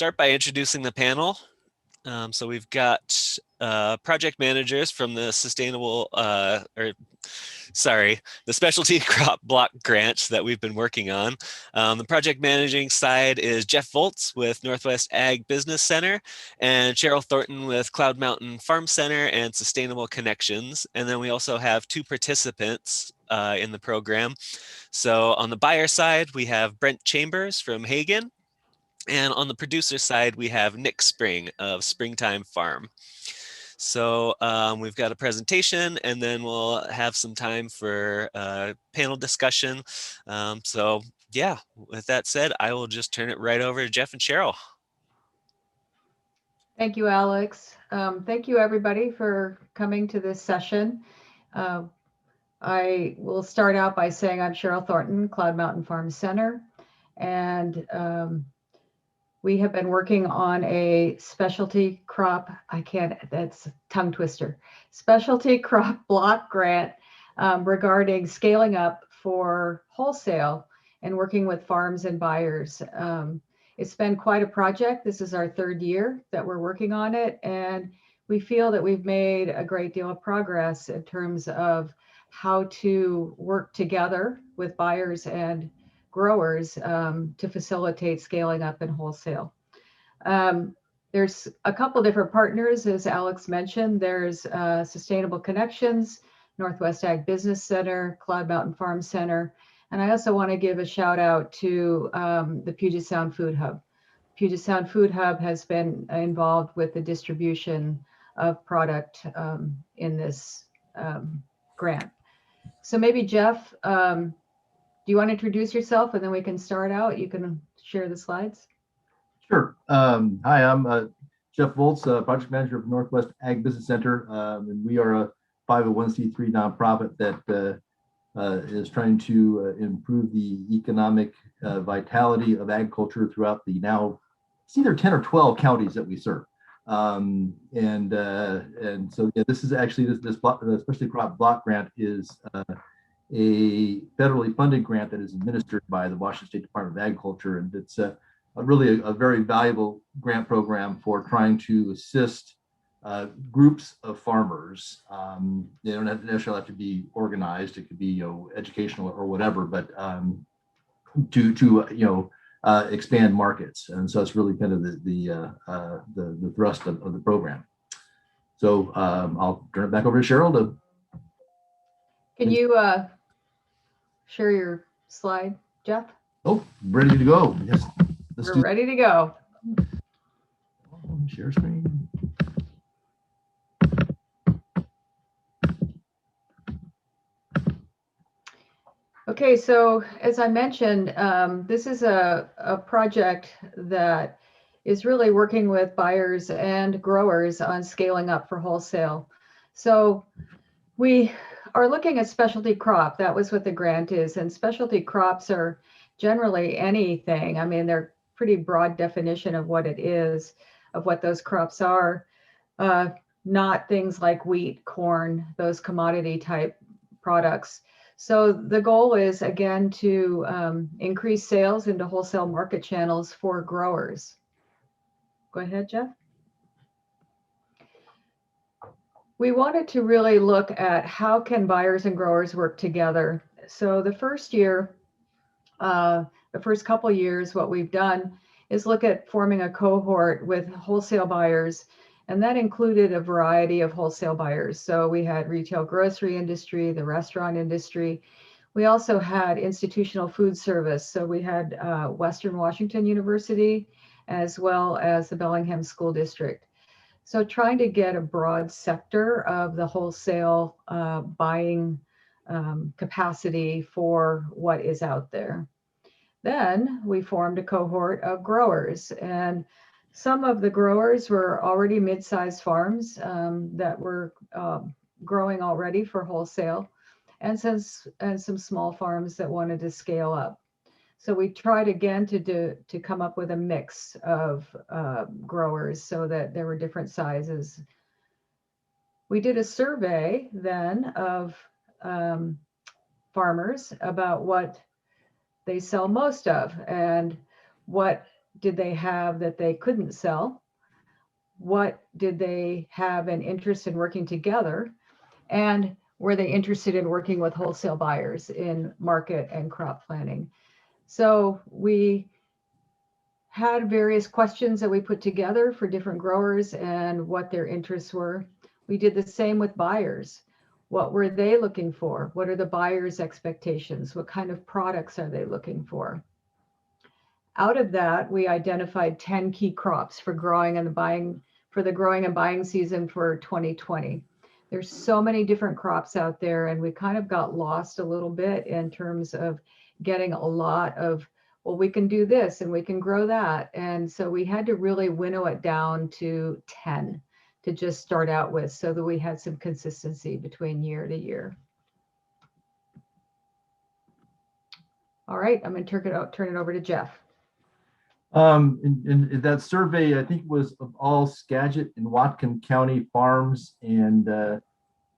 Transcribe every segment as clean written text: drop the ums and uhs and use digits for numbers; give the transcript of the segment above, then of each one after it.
start by introducing the panel. So we've got project managers from the the specialty crop block grant that we've been working on. The project managing side is Jeff Volz with Northwest Ag Business Center and Cheryl Thornton with Cloud Mountain Farm Center and Sustainable Connections. And then we also have 2 participants in the program. So on the buyer side, we have Brent Chambers from Hagen. And on the producer side, we have Nick Spring of Springtime Farm. So we've got a presentation, and then we'll have some time for panel discussion. So yeah, with that said, I will just turn it right over to Jeff and Cheryl. Thank you, Alex. Thank you, everybody, for coming to this session. I will start out by saying I'm Cheryl Thornton, Cloud Mountain Farm Center, and we have been working on a specialty crop, that's a tongue twister, specialty crop block grant regarding scaling up for wholesale and working with farms and buyers. It's been quite a project. This is our 3rd year that we're working on it, and we feel that we've made a great deal of progress in terms of how to work together with buyers and growers to facilitate scaling up in wholesale. There's a couple different partners, as Alex mentioned. There's Sustainable Connections, Northwest Ag Business Center, Cloud Mountain Farm Center, and I also want to give a shout out to the Puget Sound Food Hub. Puget Sound Food Hub has been involved with the distribution of product in this grant. So maybe Jeff, do you want to introduce yourself and then we can start out? You can share the slides. Sure. Hi, I'm Jeff Volz, project manager of Northwest Ag Business Center, and we are a 501c3 nonprofit that is trying to improve the economic vitality of agriculture throughout the now, it's either 10 or 12 counties that we serve. And so yeah, this is actually this specialty crop block grant is a federally funded grant that is administered by the Washington State Department of Agriculture, and it's really a very valuable grant program for trying to assist groups of farmers. They don't necessarily have to be organized; it could be educational or whatever, but to expand markets. And so it's really kind of the thrust of the program. So I'll turn it back over to Cheryl. Can you share your slide, Jeff? Oh, ready to go. Yes, we're ready to go. Share screen. Okay, so as I mentioned, this is a project that is really working with buyers and growers on scaling up for wholesale. So we are looking at specialty crop. That was what the grant is. And specialty crops are generally anything. I mean, they're pretty broad definition of what it is, of what those crops are, not things like wheat, corn, those commodity type products. So the goal is, again, to increase sales into wholesale market channels for growers. Go ahead, Jeff. We wanted to really look at how can buyers and growers work together. So the first year, the first couple years, what we've done is look at forming a cohort with wholesale buyers, and that included a variety of wholesale buyers. So we had retail grocery industry, the restaurant industry. We also had institutional food service. So we had Western Washington University, as well as the Bellingham School District. So trying to get a broad sector of the wholesale buying capacity for what is out there. Then we formed a cohort of growers, and some of the growers were already mid-sized farms that were growing already for wholesale, and some small farms that wanted to scale up. So we tried again to come up with a mix of growers so that there were different sizes. We did a survey then of farmers about what they sell most of and what did they have that they couldn't sell? What did they have an interest in working together? And were they interested in working with wholesale buyers in market and crop planning? So we had various questions that we put together for different growers and what their interests were. We did the same with buyers. What were they looking for? What are the buyers' expectations? What kind of products are they looking for? Out of that, we identified 10 key crops for growing and buying season for 2020. There's so many different crops out there, and we kind of got lost a little bit in terms of getting a lot of, well, we can do this and we can grow that. And so we had to really winnow it down to 10 to just start out with, so that we had some consistency between year to year. All right, I'm going to turn it over to Jeff. In that survey, I think it was of all Skagit and Whatcom County farms, and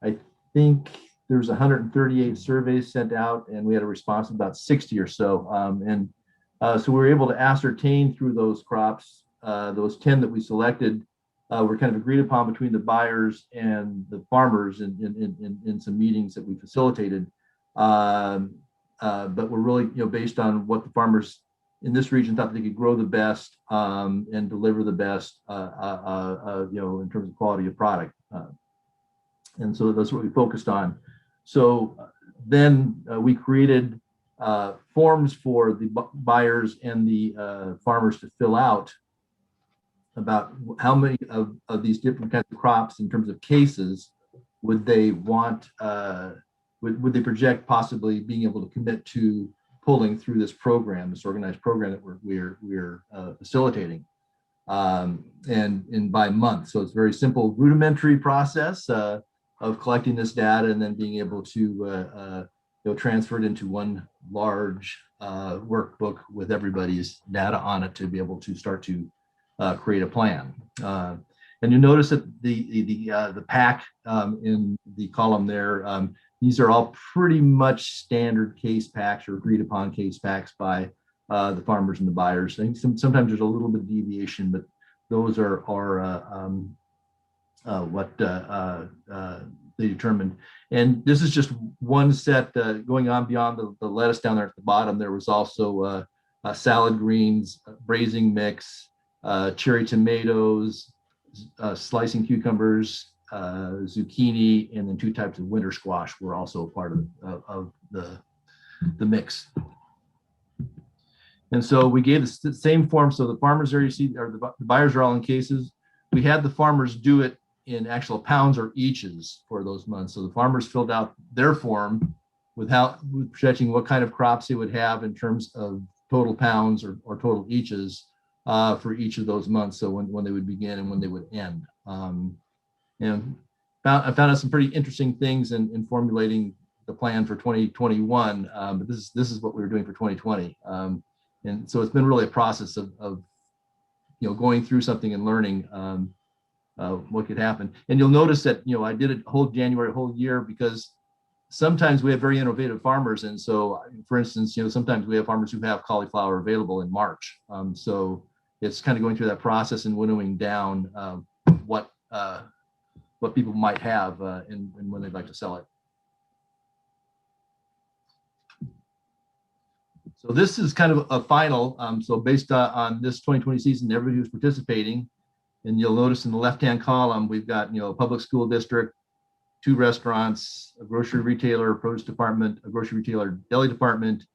I think there's 138 surveys sent out, and we had a response of about 60 or so. So we were able to ascertain through those crops, those 10 that we selected, were kind of agreed upon between the buyers and the farmers in some meetings that we facilitated. But we're really, based on what the farmers in this region thought they could grow the best and deliver the best, in terms of quality of product. And so that's what we focused on. So then we created forms for the buyers and the farmers to fill out about how many of these different kinds of crops in terms of cases would they want, would they project possibly being able to commit to pulling through this program, this organized program that we're facilitating, and by month. So it's a very simple rudimentary process of collecting this data and then being able to transfer it into one large workbook with everybody's data on it to be able to start to create a plan. And you notice that the pack in the column there, these are all pretty much standard case packs or agreed upon case packs by the farmers and the buyers. I think sometimes there's a little bit of deviation, but those are what they determined. And this is just one set going on beyond the lettuce down there at the bottom. There was also salad greens, braising mix, cherry tomatoes, slicing cucumbers, zucchini, and then 2 types of winter squash were also a part of the mix. And so we gave the same form. So the farmers are, you see, or the buyers are all in cases. We had the farmers do it in actual pounds or eaches for those months. So the farmers filled out their form with projecting what kind of crops they would have in terms of total pounds or total eaches for each of those months. So when they would begin and when they would end. And I found out some pretty interesting things in formulating the plan for 2021. But this is what we were doing for 2020. And so it's been really a process of going through something and learning what could happen. And you'll notice that I did it whole January, whole year, because sometimes we have very innovative farmers. And so, for instance, sometimes we have farmers who have cauliflower available in March. So it's kind of going through that process and winnowing down what people might have and when they'd like to sell it. So this is kind of a final. So based on this 2020 season, everybody who's participating, and you'll notice in the left-hand column, we've got a public school district, 2 restaurants, a grocery retailer, a produce department, a grocery retailer, deli department,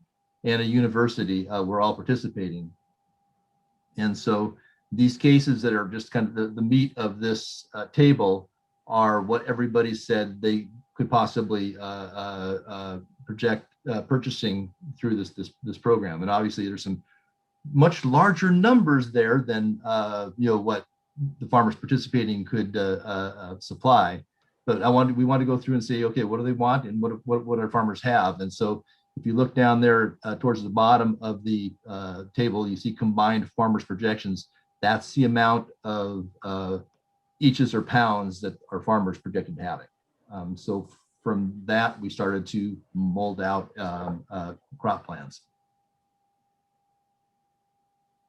and a university. We're all participating. And so these cases that are just kind of the meat of this table are what everybody said they could possibly project purchasing through this program. And obviously there's some much larger numbers there than what the farmers participating could supply. But we want to go through and say, okay, what do they want and what our farmers have? And so if you look down there towards the bottom of the table, you see combined farmers projections. That's the amount of eaches or pounds that our farmers projected having. So from that, we started to mold out crop plans.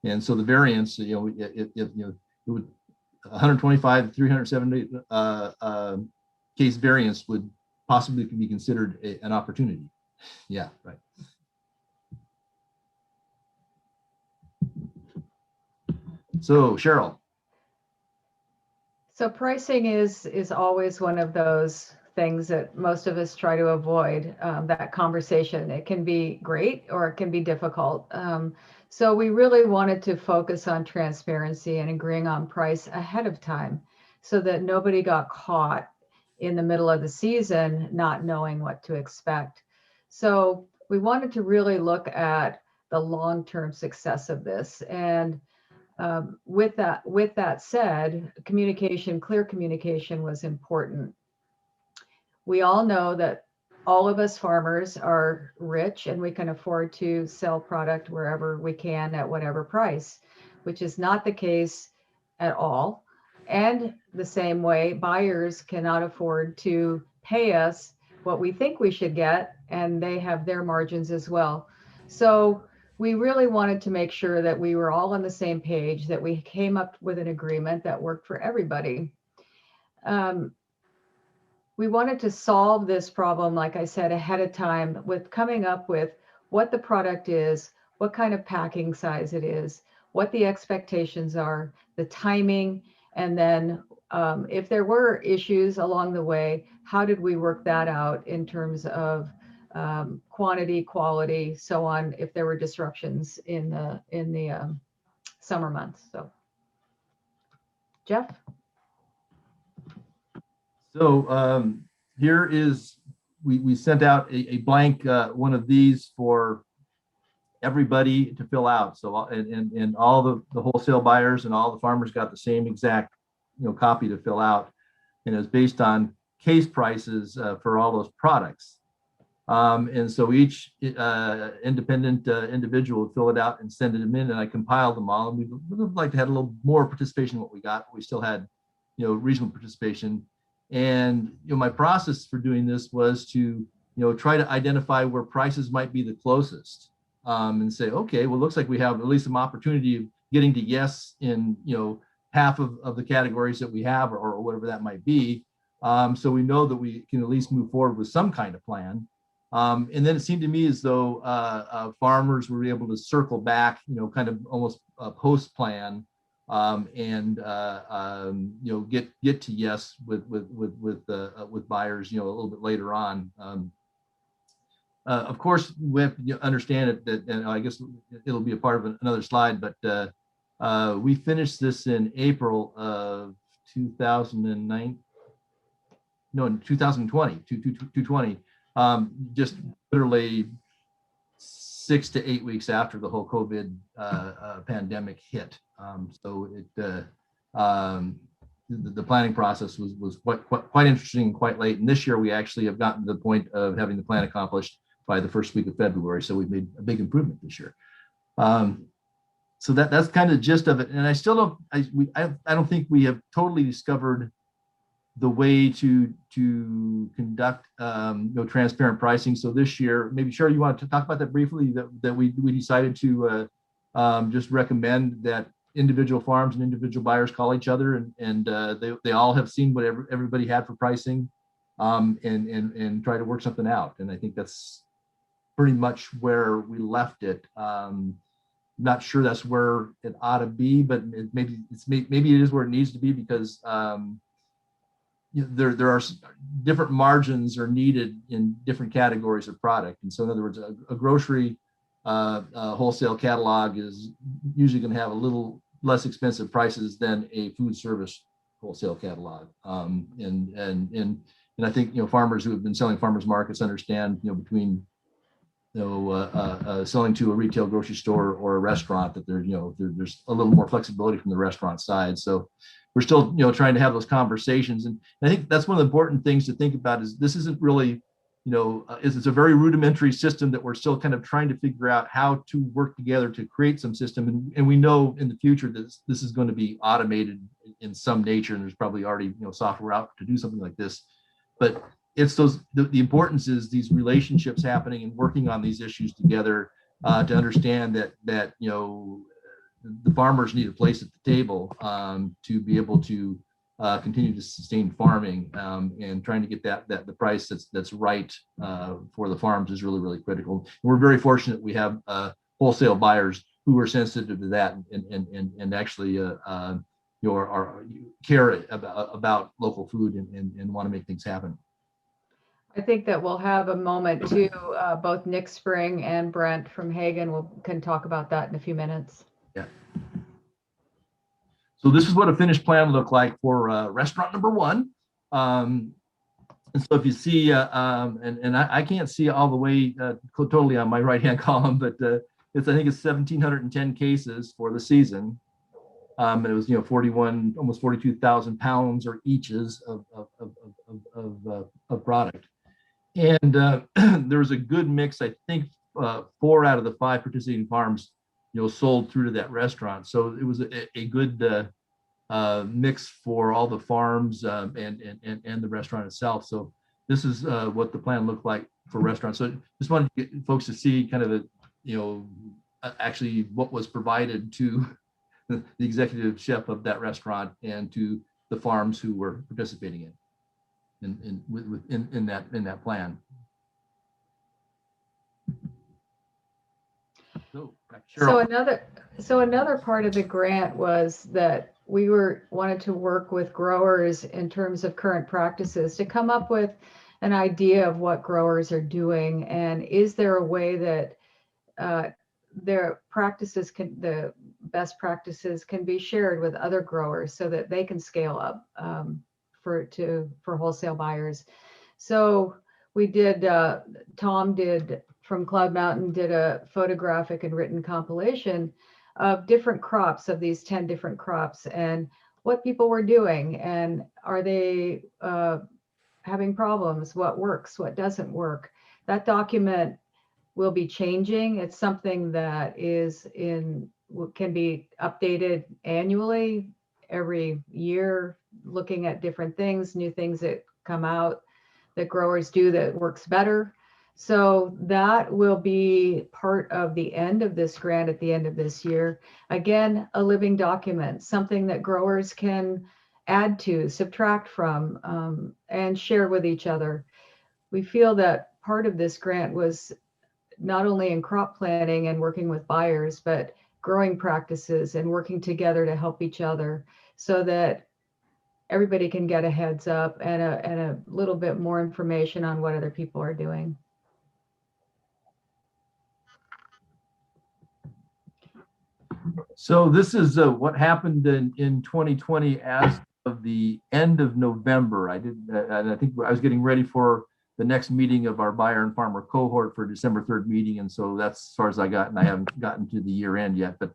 And so the variance, it would 125 to 370 case variance would possibly be considered an opportunity. Yeah, right. So Cheryl. So pricing is always one of those things that most of us try to avoid, that conversation. It can be great or it can be difficult. So we really wanted to focus on transparency and agreeing on price ahead of time so that nobody got caught in the middle of the season not knowing what to expect. So we wanted to really look at the long-term success of this. And with that said, clear communication was important. We all know that all of us farmers are rich and we can afford to sell product wherever we can at whatever price, which is not the case at all. And the same way, buyers cannot afford to pay us what we think we should get, and they have their margins as well. So we really wanted to make sure that we were all on the same page, that we came up with an agreement that worked for everybody. We wanted to solve this problem, like I said, ahead of time with coming up with what the product is, what kind of packing size it is, what the expectations are, the timing, and then if there were issues along the way, how did we work that out in terms of quantity, quality, so on, if there were disruptions in the summer months. So, Jeff? So here is, we sent out a blank one of these for everybody to fill out. So and all the wholesale buyers and all the farmers got the same exact copy to fill out, and it's based on case prices for all those products. And so each independent individual would fill it out and send it in, and I compiled them all. And we would have liked to have a little more participation in what we got, but we still had reasonable participation. And my process for doing this was to try to identify where prices might be the closest, and say, okay, well, it looks like we have at least some opportunity of getting to yes in half of the categories that we have, or whatever that might be. So we know that we can at least move forward with some kind of plan. And then it seemed to me as though farmers were able to circle back, kind of almost post plan, and get to yes with buyers, a little bit later on. Of course, we have to understand it that, and I guess it'll be a part of another slide, but we finished this in April of 2009. No, in 2020, 220, just literally 6 to 8 weeks after the whole COVID pandemic hit. So the planning process was quite interesting and quite late. And this year we actually have gotten to the point of having the plan accomplished by the first week of February. So we've made a big improvement this year. So that's kind of the gist of it. And I still don't, I don't think we have totally discovered the way to conduct transparent pricing. So this year, maybe Cheryl, you want to talk about that briefly, that we decided to just recommend that individual farms and individual buyers call each other, and they all have seen what everybody had for pricing, and try to work something out. And I think that's pretty much where we left it. Not sure that's where it ought to be, but maybe it is where it needs to be, because there are different margins are needed in different categories of product. And so in other words, a grocery wholesale catalog is usually going to have a little less expensive prices than a food service wholesale catalog. And I think farmers who have been selling farmers markets understand between selling to a retail grocery store or a restaurant, that there's a little more flexibility from the restaurant side. So we're still trying to have those conversations, and I think that's one of the important things to think about. Is this isn't really it's a very rudimentary system that we're still kind of trying to figure out how to work together to create some system, and we know in the future that this is going to be automated in some nature, and there's probably already software out to do something like this. But it's the importance is these relationships happening and working on these issues together, to understand that the farmers need a place at the table to be able to continue to sustain farming, and trying to get the price that's right for the farms is really, really critical. We're very fortunate we have wholesale buyers who are sensitive to that and actually care about local food and want to make things happen. I think that we'll have a moment too. Both Nick Spring and Brent from Hagen can talk about that in a few minutes. Yeah. So this is what a finished plan looked like for restaurant number 1. And so if you see, and I can't see all the way totally on my right-hand column, but I think it's 1,710 cases for the season. And it was, 41, almost 42,000 pounds or eaches of product. And there was a good mix. I think 4 out of the 5 participating farms, sold through to that restaurant. So it was a good mix for all the farms and the restaurant itself. So this is what the plan looked like for restaurants. So just wanted to get folks to see kind of actually what was provided to the executive chef of that restaurant and to the farms who were participating in that plan. So another part of the grant was that we wanted to work with growers in terms of current practices to come up with an idea of what growers are doing, and is there a way that their practices the best practices can be shared with other growers so that they can scale up for wholesale buyers. So we did, Tom did from Cloud Mountain did a photographic and written compilation of different crops, of these 10 different crops, and what people were doing, and are they having problems, what works, what doesn't work. That document will be changing. It's something that can be updated annually, every year, looking at different things, new things that come out that growers do that works better. So that will be part of the end of this grant at the end of this year. Again, a living document, something that growers can add to, subtract from, and share with each other. We feel that part of this grant was not only in crop planning and working with buyers, but growing practices and working together to help each other so that everybody can get a heads up and a little bit more information on what other people are doing. So this is what happened in 2020 as of the end of November. And I think I was getting ready for the next meeting of our buyer and farmer cohort for December 3rd meeting. And so that's as far as I got, and I haven't gotten to the year end yet. But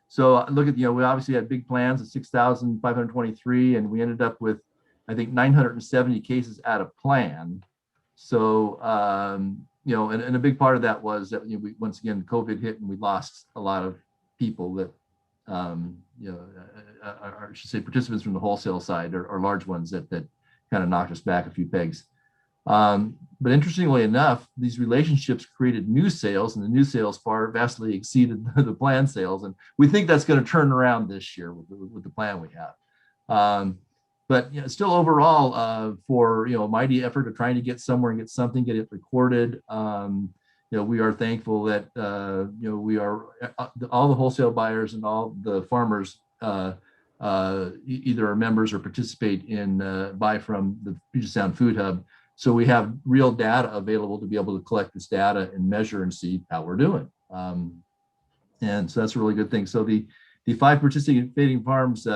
so look at, we obviously had big plans of 6,523, and we ended up with, I think, 970 cases out of plan. So, and a big part of that was that, we, once again, COVID hit and we lost a lot of people that, I should say participants from the wholesale side or large ones that kind of knocked us back a few pegs. But interestingly enough, these relationships created new sales, and the new sales vastly exceeded the planned sales. And we think that's going to turn around this year with the plan we have. But still overall, for a mighty effort of trying to get somewhere and get something, get it recorded. We are thankful that we are all the wholesale buyers and all the farmers either are members or participate in buy from the Puget Sound Food Hub. So we have real data available to be able to collect this data and measure and see how we're doing. And so that's a really good thing. So the 5 participating farms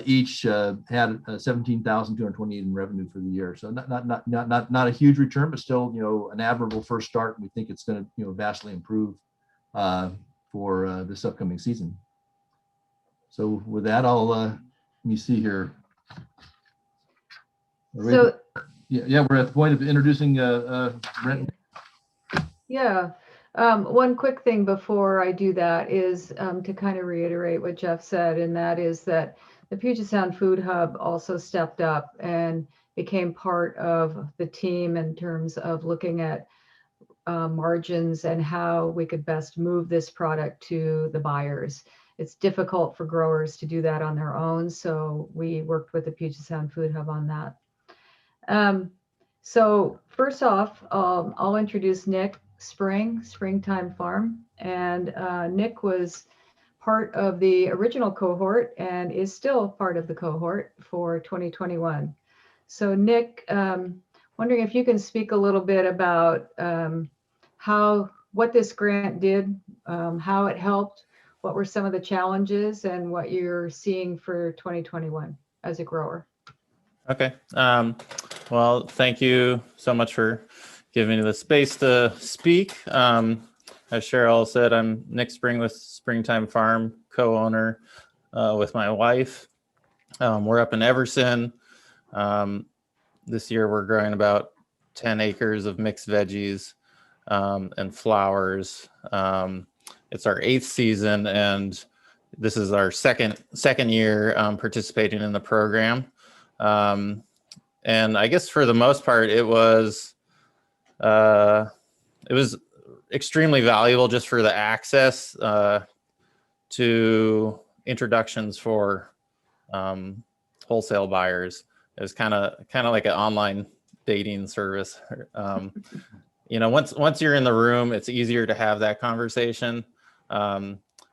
each had 17,228 in revenue for the year. So not a huge return, but still an admirable first start. And we think it's going to vastly improve for this upcoming season. So with that, let me see here. So yeah, we're at the point of introducing Brent. Yeah. One quick thing before I do that is to kind of reiterate what Jeff said, and that is that the Puget Sound Food Hub also stepped up and became part of the team in terms of looking at margins and how we could best move this product to the buyers. It's difficult for growers to do that on their own, so we worked with the Puget Sound Food Hub on that. So first off, I'll introduce Nick Springtime Farm. And Nick was part of the original cohort and is still part of the cohort for 2021. So Nick, wondering if you can speak a little bit about what this grant did, how it helped, what were some of the challenges, and what you're seeing for 2021 as a grower. Okay. Well, thank you so much for giving me the space to speak. As Cheryl said, I'm Nick Spring with Springtime Farm, co-owner with my wife. We're up in Everson. This year we're growing about 10 acres of mixed veggies and flowers. It's our 8th season, and this is our second year participating in the program. And I guess for the most part, it was extremely valuable just for the access to introductions for wholesale buyers. It was kind of like an online dating service. You know, once you're in the room, it's easier to have that conversation.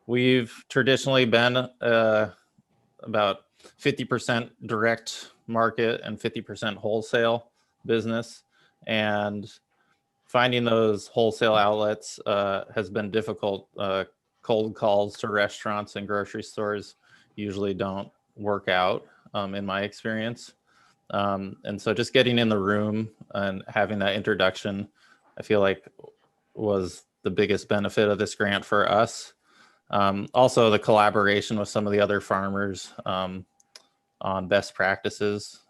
We've traditionally been about 50% direct market and 50% wholesale business, and finding those wholesale outlets has been difficult. Cold calls to restaurants and grocery stores usually don't work out in my experience. And so just getting in the room and having that introduction, I feel like was the biggest benefit of this grant for us. Also the collaboration with some of the other farmers on best practices.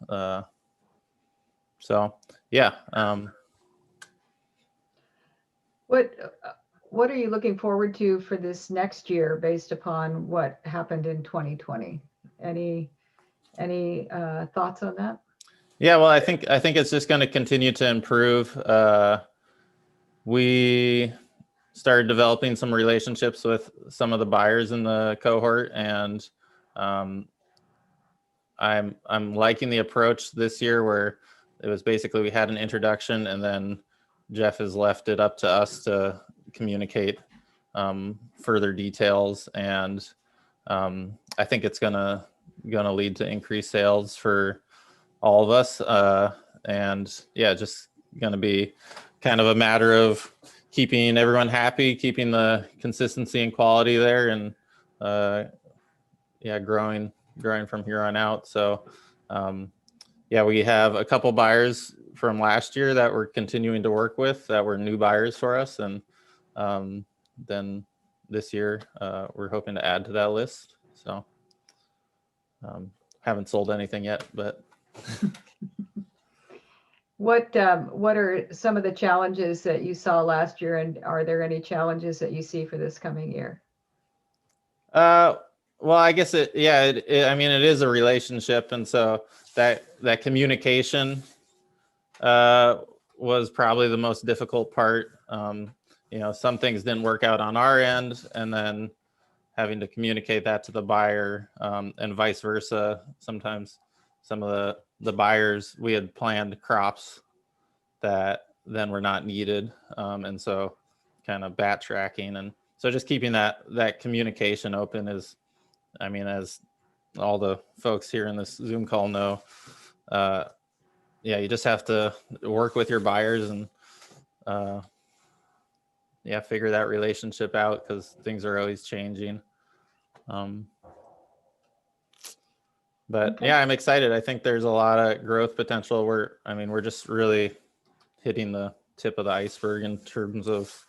So yeah. What are you looking forward to for this next year based upon what happened in 2020? Any thoughts on that? Yeah, well, I think it's just going to continue to improve. We started developing some relationships with some of the buyers in the cohort, and I'm liking the approach this year where it was basically we had an introduction and then Jeff has left it up to us to communicate further details, and I think it's gonna lead to increased sales for all of us, and yeah, just gonna be kind of a matter of keeping everyone happy, keeping the consistency and quality there, and yeah, growing from here on out. So yeah, we have a couple buyers from last year that we're continuing to work with that were new buyers for us, and then this year we're hoping to add to that list. So haven't sold anything yet, but what are some of the challenges that you saw last year, and are there any challenges that you see for this coming year? Well, I guess I mean, it is a relationship, and so that communication was probably the most difficult part. You know, some things didn't work out on our end, and then having to communicate that to the buyer, and vice versa. Sometimes some of the buyers, we had planned crops that then were not needed, and so kind of backtracking, and so just keeping that communication open is, I mean, as all the folks here in this Zoom call know, yeah, you just have to work with your buyers and yeah, figure that relationship out because things are always changing. But Okay. yeah, I'm excited. I think there's a lot of growth potential. We're just really hitting the tip of the iceberg in terms of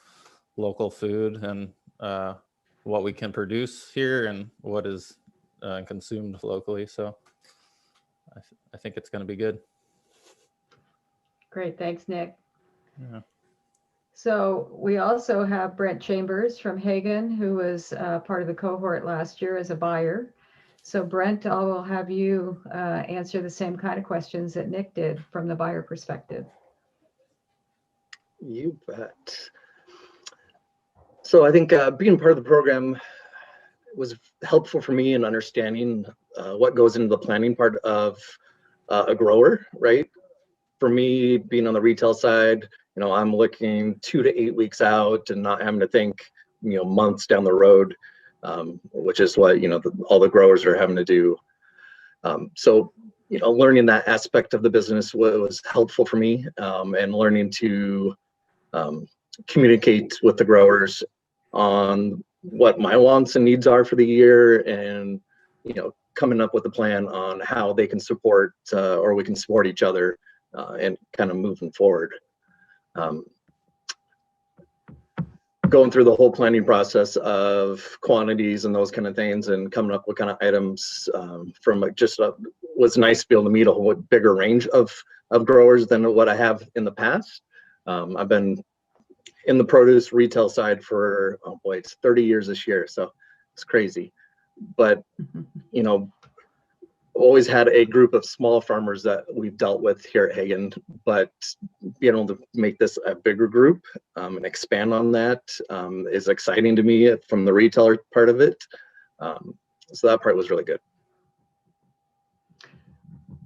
local food and what we can produce here and what is consumed locally. So I think it's going to be good. Great, thanks, Nick. Yeah. So we also have Brent Chambers from Hagen, who was part of the cohort last year as a buyer. So Brent, I will have you answer the same kind of questions that Nick did from the buyer perspective. You bet. So I think being part of the program was helpful for me in understanding what goes into the planning part of a grower, right? For me, being on the retail side, I'm looking 2 to 8 weeks out and not having to think, months down the road, which is what, all the growers are having to do. So, learning that aspect of the business was helpful for me, and learning to communicate with the growers on what my wants and needs are for the year, and coming up with a plan on how they can support or we can support each other, and kind of moving forward. Going through the whole planning process of quantities and those kind of things, and coming up with kind of items from was nice to be able to meet a whole bigger range of growers than what I have in the past. I've been in the produce retail side for, oh boy, it's 30 years this year, so it's crazy. But always had a group of small farmers that we've dealt with here at Hagen, but being able to make this a bigger group and expand on that is exciting to me from the retailer part of it. So that part was really good.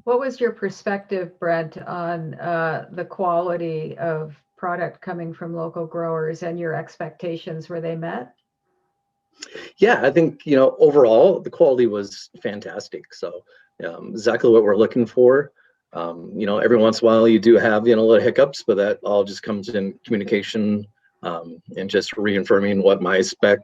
What was your perspective, Brent, on the quality of product coming from local growers and your expectations? Were they met? Yeah, I think, overall the quality was fantastic. So exactly what we're looking for. Every once in a while you do have, little hiccups, but that all just comes in communication, and just reaffirming what my spec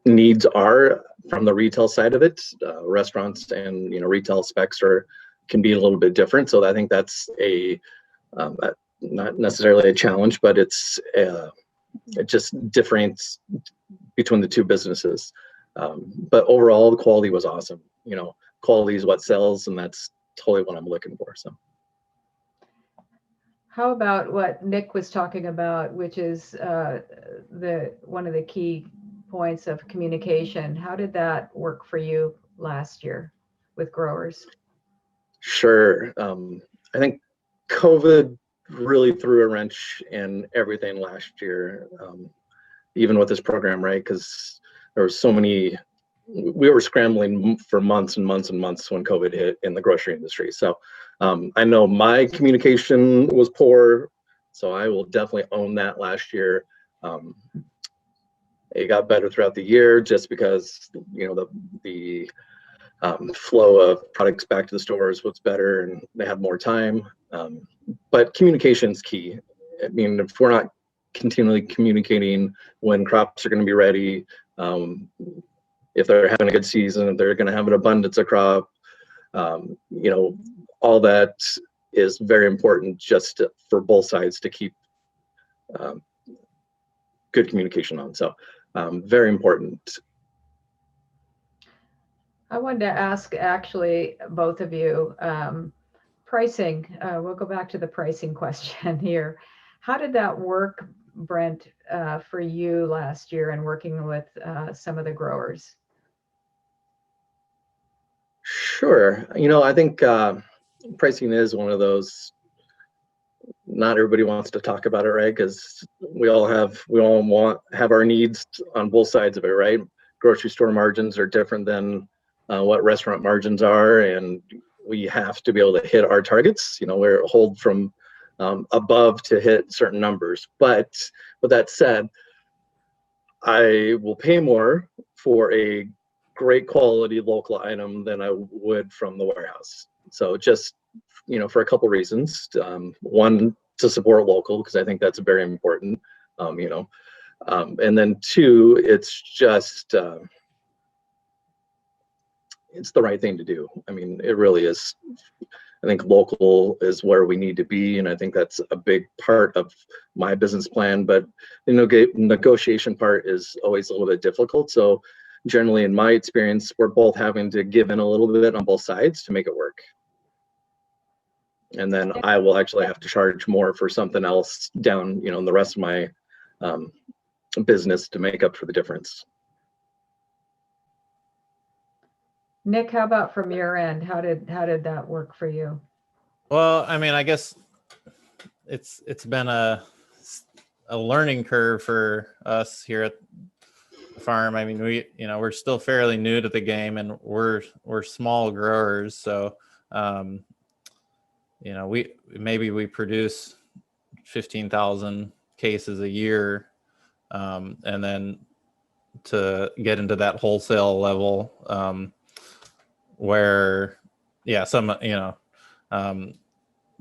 needs are from the retail side of it. Restaurants and, retail specs can be a little bit different. So I think that's not necessarily a challenge, but it's just difference between the two businesses. But overall, the quality was awesome. Quality is what sells, and that's totally what I'm looking for. So, how about what Nick was talking about, which is one of the key points of communication? How did that work for you last year with growers? Sure. I think COVID really threw a wrench in everything last year, even with this program, right? Because there were so many, we were scrambling for months and months and months when COVID hit in the grocery industry. So I know my communication was poor, so I will definitely own that last year. It got better throughout the year just because, the flow of products back to the stores was better and they had more time. But communication is key. I mean, if we're not continually communicating when crops are going to be ready, if they're having a good season, if they're going to have an abundance of crop, all that is very important just for both sides to keep good communication on. So very important. I wanted to ask actually both of you, pricing, we'll go back to the pricing question here. How did that work, Brent, for you last year and working with some of the growers? Sure. I think pricing is one of those, not everybody wants to talk about it, right? Because we all have our needs on both sides of it, right? Grocery store margins are different than what restaurant margins are, and we have to be able to hit our targets. We're hold from above to hit certain numbers. But with that said, I will pay more for a great quality local item than I would from the warehouse. So just, for a couple reasons. One, to support local, because I think that's very important. And then two, it's just, it's the right thing to do. I mean, it really is. I think local is where we need to be, and I think that's a big part of my business plan. But the negotiation part is always a little bit difficult. So generally, in my experience, we're both having to give in a little bit on both sides to make it work. And then I will actually have to charge more for something else down, in the rest of my business to make up for the difference. Nick, how about from your end? How did that work for you? Well, I mean, I guess it's been a learning curve for us here at the farm. I mean, we're still fairly new to the game, and we're small growers, so we produce 15,000 cases a year, and then to get into that wholesale level, where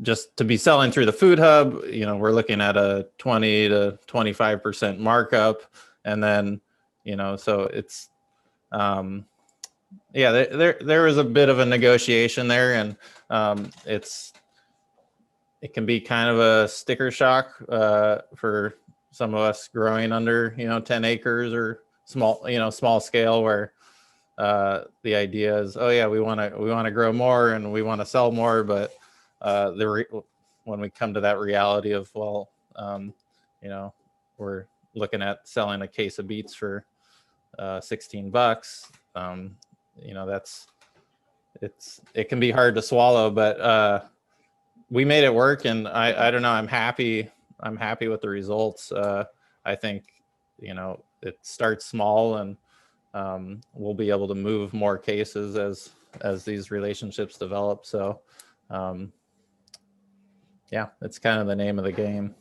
just to be selling through the food hub, we're looking at a 20 to 25% markup, and then so it's there was a bit of a negotiation there, and it can be kind of a sticker shock for some of us growing under 10 acres or small scale, where the idea is, oh yeah, we want to grow more and we want to sell more, but when we come to that reality of, well, we're looking at selling a case of beets for $16, it can be hard to swallow, but we made it work, and I don't know, I'm happy with the results. I think it starts small, and we'll be able to move more cases as these relationships develop. So it's kind of the name of the game,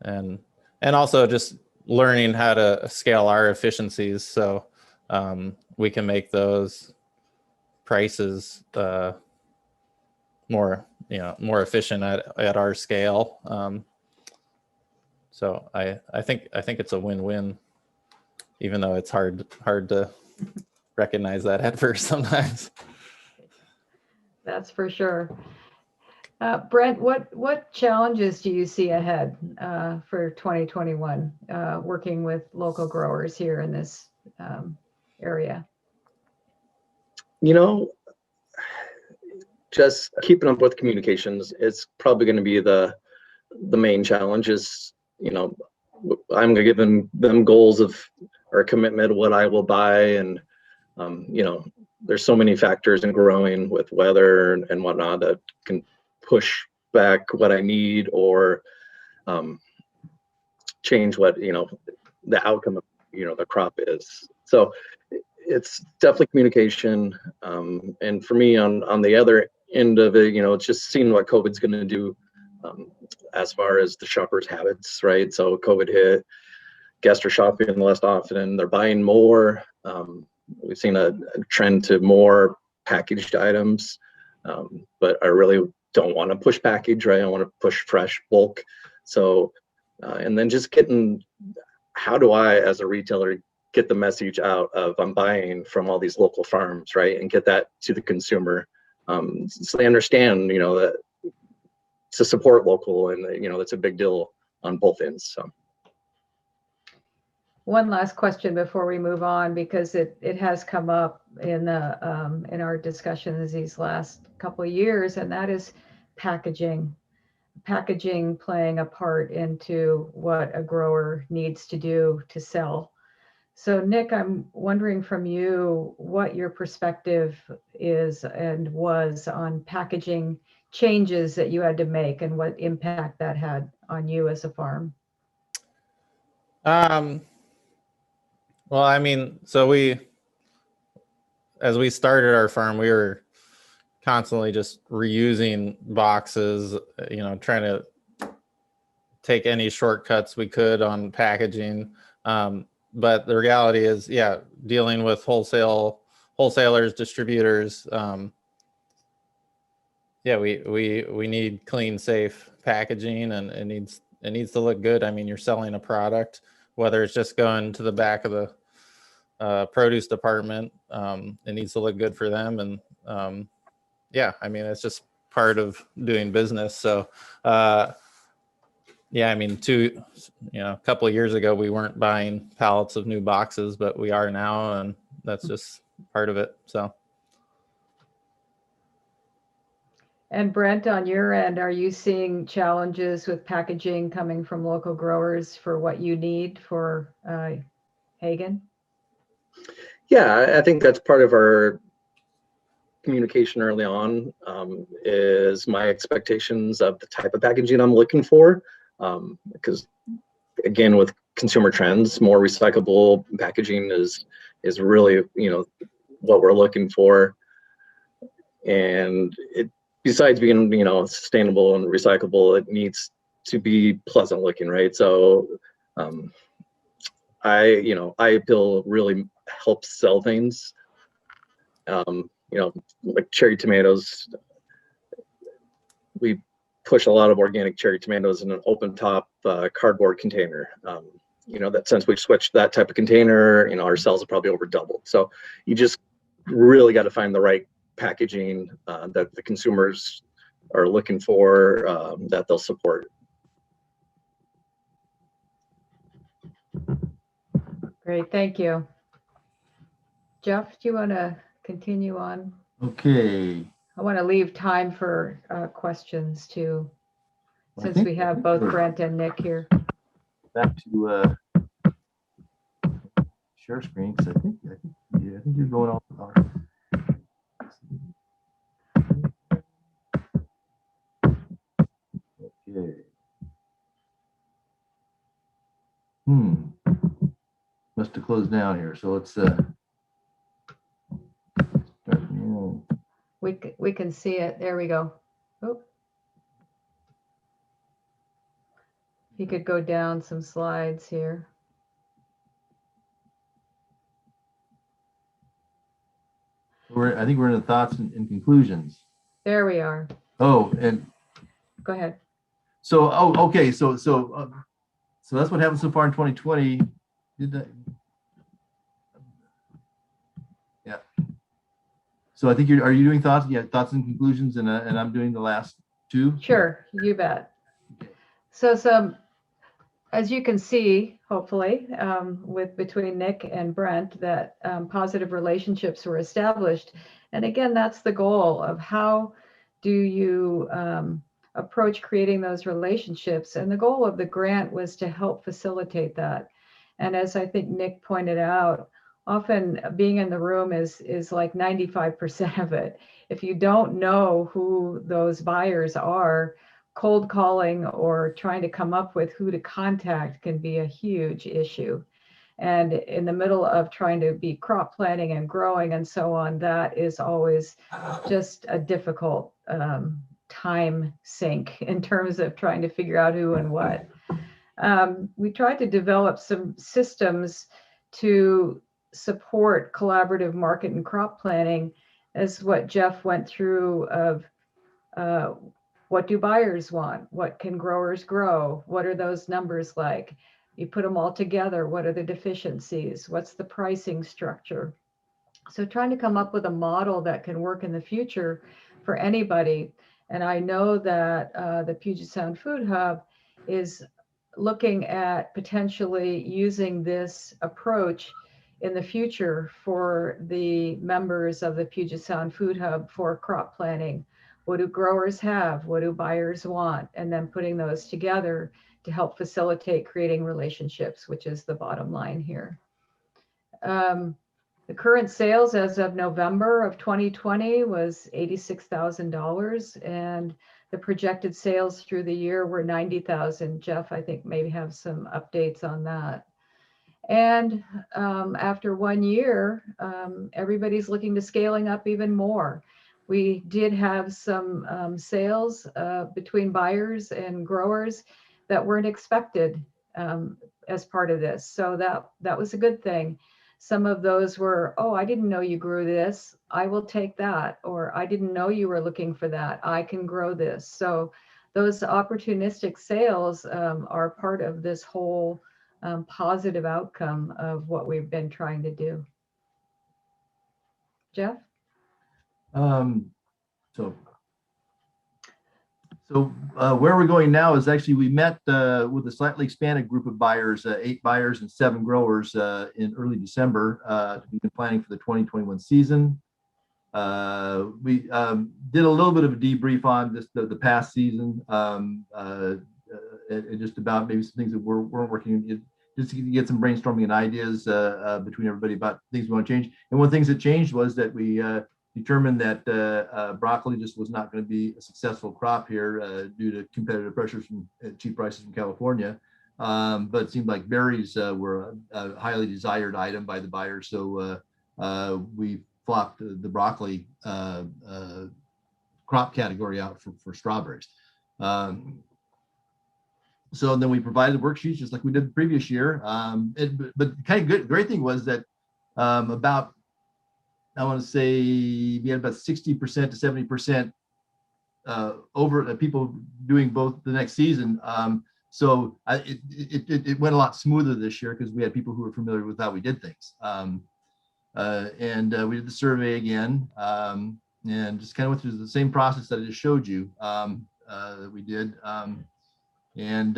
and also just learning how to scale our efficiencies, so we can make those prices more efficient at our scale. So I think it's a win-win, even though it's hard to recognize that at first sometimes. That's for sure. Brent, what challenges do you see ahead for 2021 working with local growers here in this area? Just keeping up with communications is probably going to be the main challenge. Is I'm giving them goals of, or a commitment of what I will buy, and there's so many factors in growing with weather and whatnot that can push back what I need, or change what the outcome of the crop is. So it's definitely communication, and for me on the other end of it, it's just seeing what COVID's going to do as far as the shoppers' habits, right? So COVID hit, guests are shopping less often, and they're buying more. We've seen a trend to more packaged items, but I really don't want to push package, right? I want to push fresh bulk. So, and then just how do I, as a retailer, get the message out of I'm buying from all these local farms, right? And get that to the consumer, so they understand, that to support local, and that's a big deal on both ends. So. One last question before we move on, because it has come up in our discussions these last couple of years, and that is packaging playing a part into what a grower needs to do to sell. So Nick, I'm wondering from you what your perspective is and was on packaging changes that you had to make, and what impact that had on you as a farm. Well, I mean, so as we started our farm, we were constantly just reusing boxes, trying to take any shortcuts we could on packaging. But the reality is, dealing with wholesalers, distributors, we need clean, safe packaging, and it needs to look good. I mean, you're selling a product, whether it's just going to the back of the produce department, it needs to look good for them. And I mean, it's just part of doing business. So I mean, a couple of years ago, we weren't buying pallets of new boxes, but we are now, and that's just part of it. So. And Brent, on your end, are you seeing challenges with packaging coming from local growers for what you need for Hagen? Yeah, I think that's part of our communication early on is my expectations of the type of packaging I'm looking for. Because again, with consumer trends, more recyclable packaging is really, you know, what we're looking for. And it, besides being, you know, sustainable and recyclable, it needs to be pleasant looking, right? So I feel really helps sell things. You know, like cherry tomatoes, we push a lot of organic cherry tomatoes in an open top cardboard container. You know, that since we've switched that type of container, you know, our sales have probably over doubled. So you just really got to find the right packaging that the consumers are looking for, that they'll support. Great, thank you. Jeff, do you want to continue on? Okay. I want to leave time for questions too, Well, I since think- we have both Brent and Nick here. Back to share screen, because I think you're going off. Okay. Must have closed down here. So let's start. We can see it. There we go. Oh. If you could go down some slides here. I think we're in the thoughts and conclusions. There we are. Oh, and Go ahead. so, okay. So that's what happened so far in 2020. Did that? Yeah. So I think are you doing thoughts? Yeah, thoughts and conclusions, and I'm doing the last two. Sure, you bet. So as you can see, hopefully, between Nick and Brent, that positive relationships were established. And again, that's the goal of how do you approach creating those relationships. And the goal of the grant was to help facilitate that. And as I think Nick pointed out, often being in the room is like 95% of it. If you don't know who those buyers are, cold calling or trying to come up with who to contact can be a huge issue. And in the middle of trying to be crop planting and growing and so on, that is always just a difficult time sink in terms of trying to figure out who and what. We tried to develop some systems to support collaborative market and crop planning, as what Jeff went through of what do buyers want? What can growers grow? What are those numbers like? You put them all together. What are the deficiencies? What's the pricing structure? So trying to come up with a model that can work in the future for anybody. And I know that the Puget Sound Food Hub is looking at potentially using this approach in the future for the members of the Puget Sound Food Hub for crop planning. What do growers have? What do buyers want? And then putting those together to help facilitate creating relationships, which is the bottom line here. The current sales as of November of 2020 was $86,000, and the projected sales through the year were 90,000. Jeff, I think maybe have some updates on that. And after 1 year, everybody's looking to scaling up even more. We did have some sales between buyers and growers that weren't expected as part of this. So that was a good thing. Some of those were, oh, I didn't know you grew this. I will take that. Or I didn't know you were looking for that. I can grow this. So those opportunistic sales are part of this whole positive outcome of what we've been trying to do. Jeff? So where we're going now is actually we met with a slightly expanded group of buyers, 8 buyers and 7 growers in early December to begin planning for the 2021 season. We did a little bit of a debrief on the past season and just about maybe some things that weren't working, just to get some brainstorming and ideas between everybody about things we want to change. And one of the things that changed was that we determined that broccoli just was not going to be a successful crop here due to competitive pressures from cheap prices from California. But it seemed like berries were a highly desired item by the buyers. So we flopped the broccoli crop category out for strawberries. So then we provided worksheets just like we did the previous year. But kind of great thing was that about, I want to say we had about 60% to 70% over people doing both the next season. So it went a lot smoother this year because we had people who were familiar with how we did things. We did the survey again and just kind of went through the same process that I just showed you that we did. And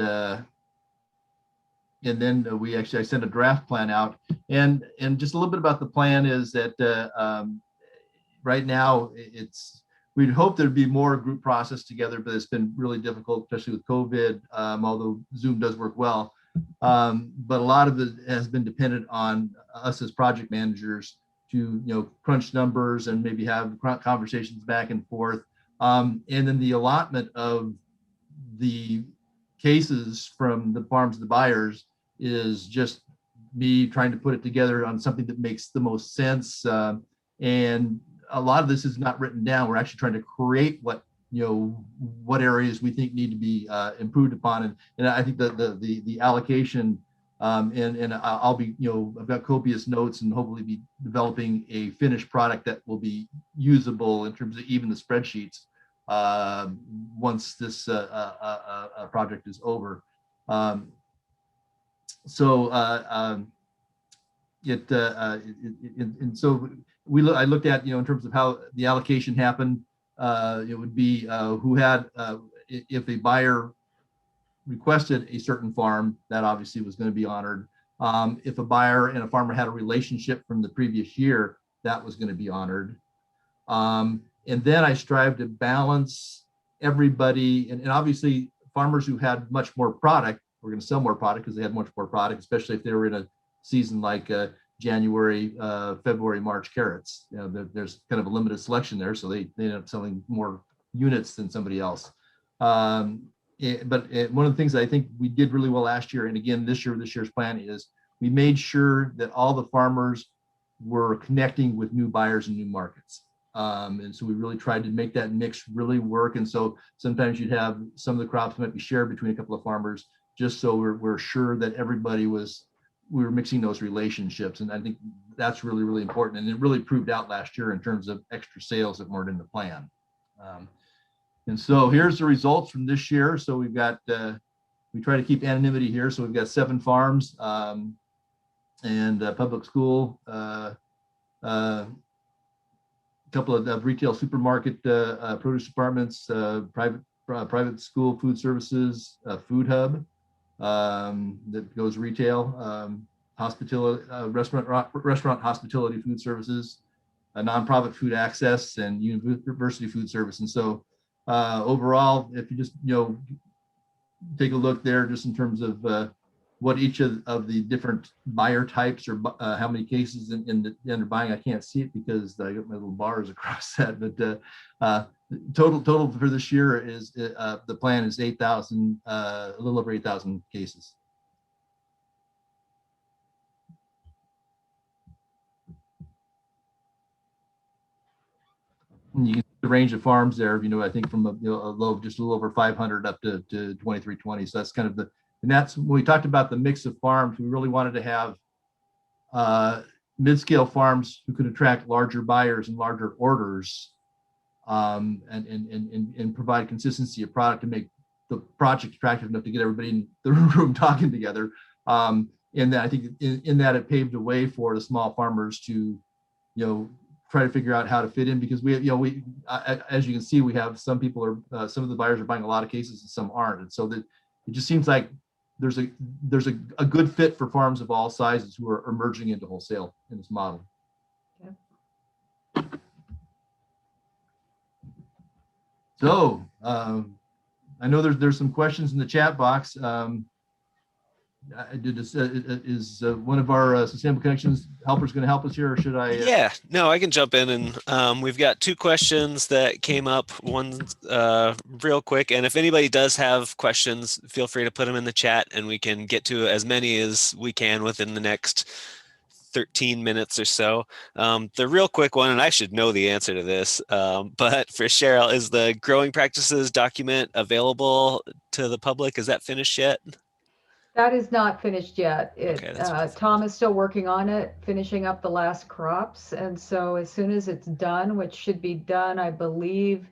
then I sent a draft plan out, and just a little bit about the plan is that right now we'd hope there'd be more group process together, but it's been really difficult, especially with COVID, although Zoom does work well. But a lot of it has been dependent on us as project managers to crunch numbers and maybe have conversations back and forth. And then the allotment of the cases from the farms to the buyers is just me trying to put it together on something that makes the most sense. And a lot of this is not written down. We're actually trying to create what areas we think need to be improved upon. And I think that the allocation and I'll be, I've got copious notes and hopefully be developing a finished product that will be usable in terms of even the spreadsheets once this project is over. So I looked at, in terms of how the allocation happened, it would be who had, if a buyer requested a certain farm, that obviously was going to be honored. If a buyer and a farmer had a relationship from the previous year, that was going to be honored. And then I strive to balance everybody, and obviously farmers who had much more product, we're going to sell more product because they had much more product, especially if they were in a season like January, February, March carrots. There's kind of a limited selection there, so they end up selling more units than somebody else. But one of the things that I think we did really well last year, and again this year's plan is we made sure that all the farmers were connecting with new buyers and new markets. And so we really tried to make that mix really work. And so sometimes you'd have some of the crops might be shared between a couple of farmers, just so we're sure that we were mixing those relationships. And I think that's really, really important. And it really proved out last year in terms of extra sales that weren't in the plan. And so here's the results from this year. So we've got, we try to keep anonymity here. So we've got 7 farms and public school, couple of retail supermarket produce departments, private school food services, food hub that goes retail, hospitality, restaurant hospitality food services, a nonprofit food access, and university food service. And so overall, if you just take a look there, just in terms of what each of the different buyer types or how many cases in the end are buying. I can't see it because I got my little bars across that, but total for this year is the plan is 8,000, a little over 8,000 cases. And you can see the range of farms there, I think from a low, just a little over 500 up to 2320. So that's kind of and that's when we talked about the mix of farms. We really wanted to have mid-scale farms who could attract larger buyers and larger orders, and provide consistency of product to make the project attractive enough to get everybody in the room talking together. And that I think in that it paved a way for the small farmers to, try to figure out how to fit in, because we as you can see, we have some people some of the buyers are buying a lot of cases and some aren't, and so that it just seems like there's a good fit for farms of all sizes who are emerging into wholesale in this model. Okay. So I know there's some questions in the chat box. Is one of our Sustainable Connections helpers going to help us here, or should I? Yeah, no, I can jump in, and we've got two questions that came up. One real quick, and if anybody does have questions, feel free to put them in the chat, and we can get to as many as we can within the next 13 minutes or so. The real quick one, and I should know the answer to this, but for Cheryl, is the growing practices document available to the public? Is that finished yet? That is not finished yet. Okay, Tom is still working on it, finishing up the last crops. And so as soon as it's done, which should be done, I believe,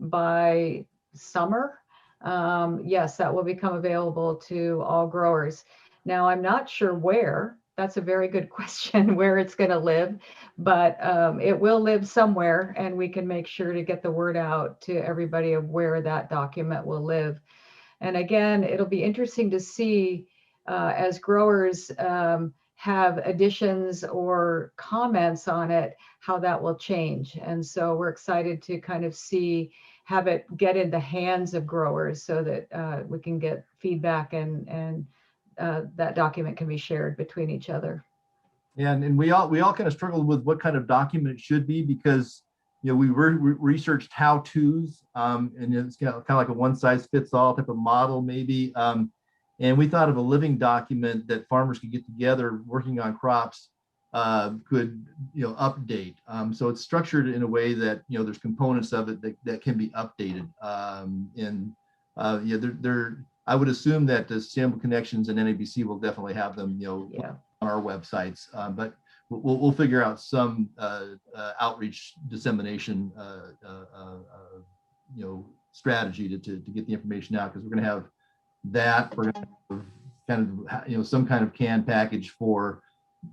by summer, yes, that will become available to all growers. Now, I'm not sure where. That's a very good question, where it's going to live, but it will live somewhere, and we can make sure to get the word out to everybody of where that document will live. And again, it'll be interesting to see as growers have additions or comments on it, how that will change. And so we're excited to kind of have it get in the hands of growers so that we can get feedback and that document can be shared between each other. Yeah, and we all kind of struggled with what kind of document it should be, because we researched how-tos, and it's kind of like a one-size-fits-all type of model maybe, and we thought of a living document that farmers could get together working on crops, could update. So it's structured in a way that there's components of it that can be updated, I would assume that the Sustainable Connections and NABC will definitely have them on our websites, but we'll figure out some outreach dissemination strategy to get the information out, because we're going to have that. We're going to have kind of some kind of canned package for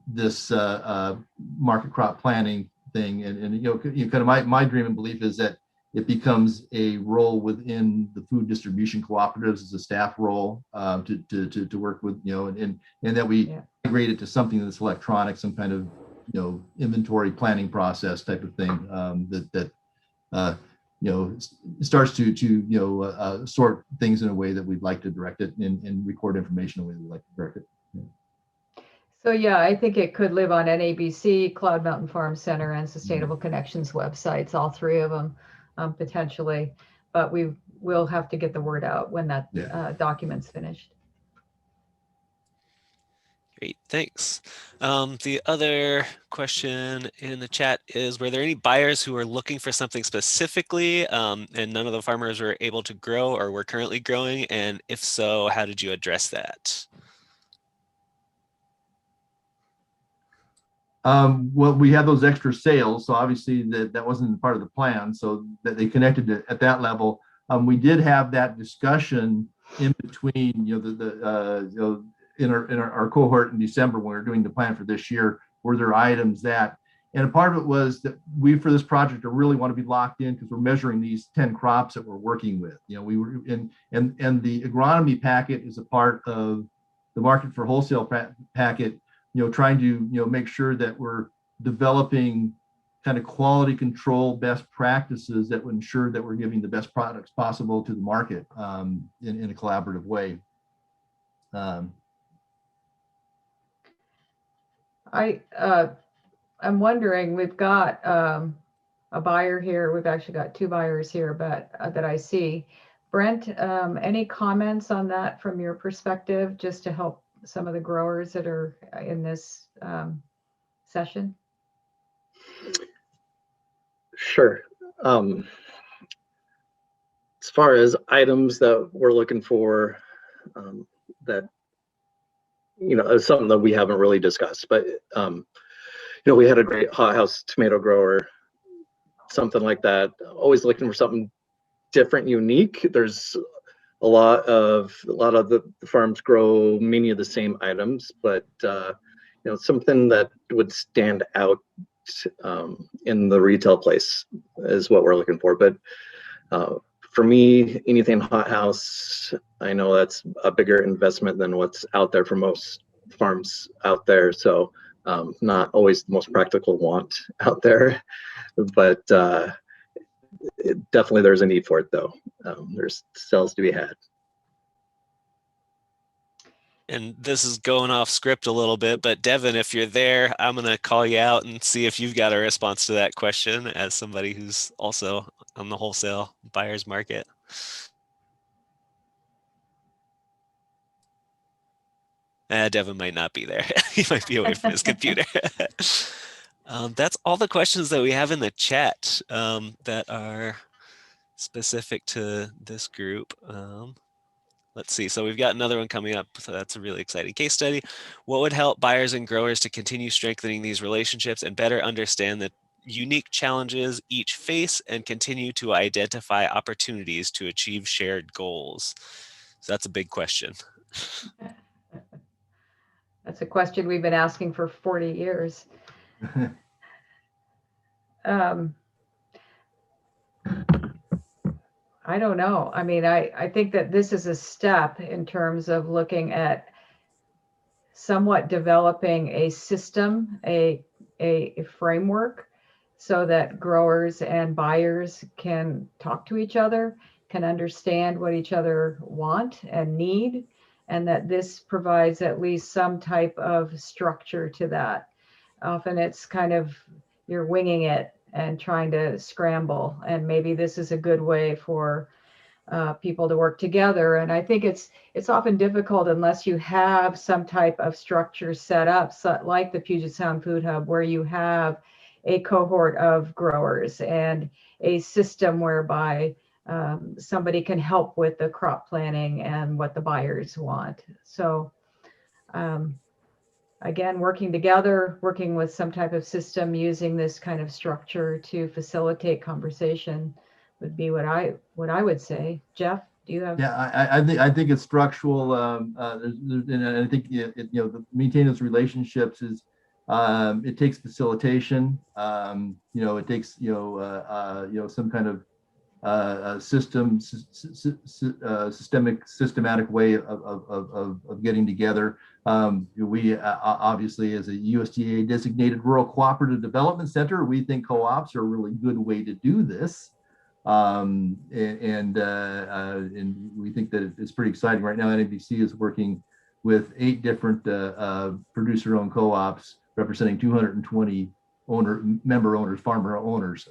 this market crop planning thing, and kind of my dream and belief is that it becomes a role within the food distribution cooperatives as a staff role, to work with, and that we migrate it to something that's electronic, some kind of inventory planning process type of thing, that starts to sort things in a way that we'd like to direct it, and record information in a way that we'd like to direct it. So yeah, I think it could live on NABC, Cloud Mountain Farm Center, and Sustainable Connections websites, all three of them, potentially. But we will have to get the word out when that document's finished. Great, thanks. The other question in the chat is, were there any buyers who were looking for something specifically, and none of the farmers were able to grow or were currently growing? And if so, how did you address that? Well, we had those extra sales, so obviously that wasn't part of the plan, so that they connected at that level. We did have that discussion in between, in our cohort in December when we were doing the plan for this year. Were there items that, and a part of it was that we, for this project, really want to be locked in, because we're measuring these 10 crops that we're working with. We were in, and the agronomy packet is a part of the market for wholesale packet. Trying to make sure that we're developing kind of quality control best practices that would ensure that we're giving the best products possible to the market, in a collaborative way. I'm wondering, we've got a buyer here. We've actually got two buyers here, but that I see. Brent, any comments on that from your perspective, just to help some of the growers that are in this session? Sure. As far as items that we're looking for, that is something that we haven't really discussed, but we had a great hothouse tomato grower, something like that. Always looking for something different, unique. There's a lot of the farms grow many of the same items, but something that would stand out in the retail place is what we're looking for. But for me, anything hothouse, I know that's a bigger investment than what's out there for most farms out there. So not always the most practical want out there, but definitely there's a need for it, though. There's sales to be had. And this is going off script a little bit, but Devin, if you're there, I'm going to call you out and see if you've got a response to that question as somebody who's also on the wholesale buyer's market. Devin might not be there. He might be away from his computer. That's all the questions that we have in the chat that are specific to this group. Let's see. So we've got another one coming up. So that's a really exciting case study. What would help buyers and growers to continue strengthening these relationships and better understand the unique challenges each face and continue to identify opportunities to achieve shared goals? So that's a big question. That's a question we've been asking for 40 years. I don't know. I mean, I think that this is a step in terms of looking at somewhat developing a system, a framework, so that growers and buyers can talk to each other, can understand what each other want and need, and that this provides at least some type of structure to that. Often it's kind of, you're winging it and trying to scramble, and maybe this is a good way for people to work together. And I think it's often difficult unless you have some type of structure set up, so, like the Puget Sound Food Hub, where you have a cohort of growers and a system whereby somebody can help with the crop planning and what the buyers want. So again, working together, working with some type of system, using this kind of structure to facilitate conversation would be what I would say. Jeff, do you have? Yeah, I think it's structural. And I think maintaining those relationships is it takes facilitation. It takes some kind of systematic way of getting together. We obviously, as a USDA designated rural cooperative development center, we think co-ops are a really good way to do this. And we think that it's pretty exciting right now. NABC is working with 8 different producer-owned co-ops representing 220 member owners, farmer owners,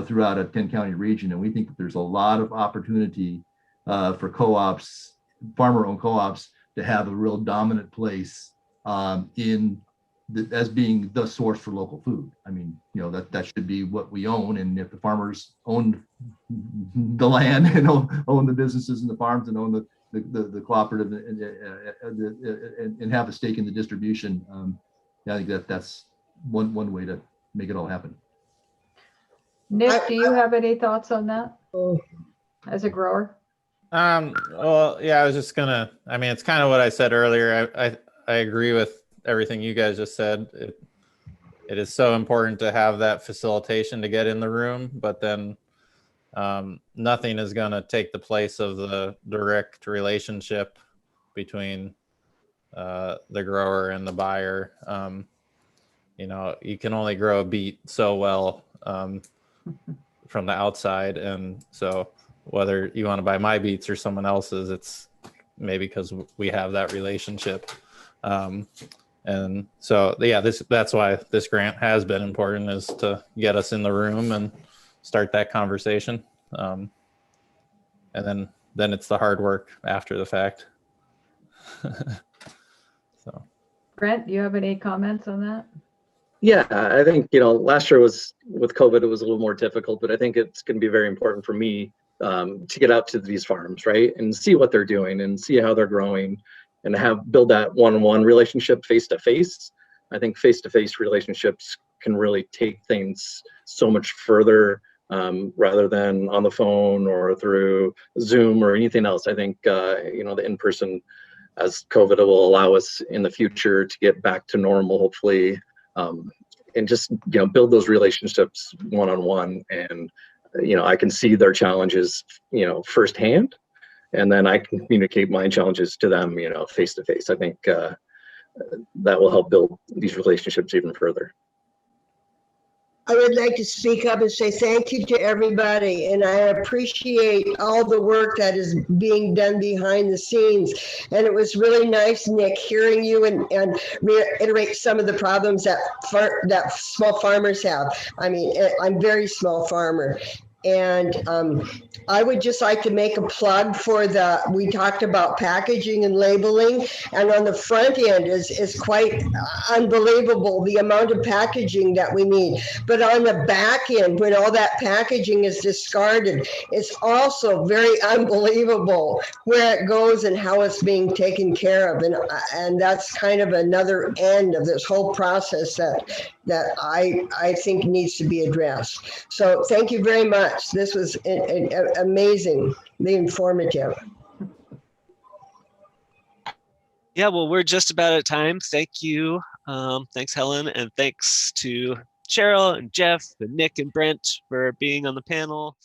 throughout a 10-county region. And we think that there's a lot of opportunity for co-ops, farmer-owned co-ops, to have a real dominant place as being the source for local food. I mean, that should be what we own. And if the farmers own the land and own the businesses and the farms and own the cooperative and have a stake in the distribution, I think that's one way to make it all happen. Nick, do you have any thoughts on that as a grower? Well, yeah, I was just gonna, I mean, it's kind of what I said earlier. I agree with everything you guys just said. It is so important to have that facilitation to get in the room, but then nothing is going to take the place of the direct relationship between the grower and the buyer. You can only grow a beet so well from the outside, and so whether you want to buy my beets or someone else's, it's maybe because we have that relationship. And so, yeah, that's why this grant has been important, is to get us in the room and start that conversation. And then it's the hard work after the fact. So, Brent, do you have any comments on that? Yeah, I think, last year was, with COVID, it was a little more difficult, but I think it's going to be very important for me to get out to these farms, right, and see what they're doing and see how they're growing, and build that one-on-one relationship face-to-face. I think face-to-face relationships can really take things so much further, rather than on the phone or through Zoom or anything else. I think the in-person, as COVID will allow us in the future to get back to normal, hopefully, and just build those relationships one-on-one. And I can see their challenges firsthand, and then I can communicate my challenges to them face to face. I think that will help build these relationships even further. I would like to speak up and say thank you to everybody, and I appreciate all the work that is being done behind the scenes. And it was really nice, Nick, hearing you and reiterate some of the problems that that small farmers have. I mean, I'm very small farmer. And I would just like to make a plug for we talked about packaging and labeling, and on the front end is quite unbelievable, the amount of packaging that we need. But on the back end, when all that packaging is discarded, it's also very unbelievable where it goes and how it's being taken care of. And that's kind of another end of this whole process that I think needs to be addressed. So thank you very much. This was amazingly informative. Yeah, well, we're just about at time. Thank you. Thanks, Helen. And thanks to Cheryl and Jeff and Nick and Brent for being on the panel.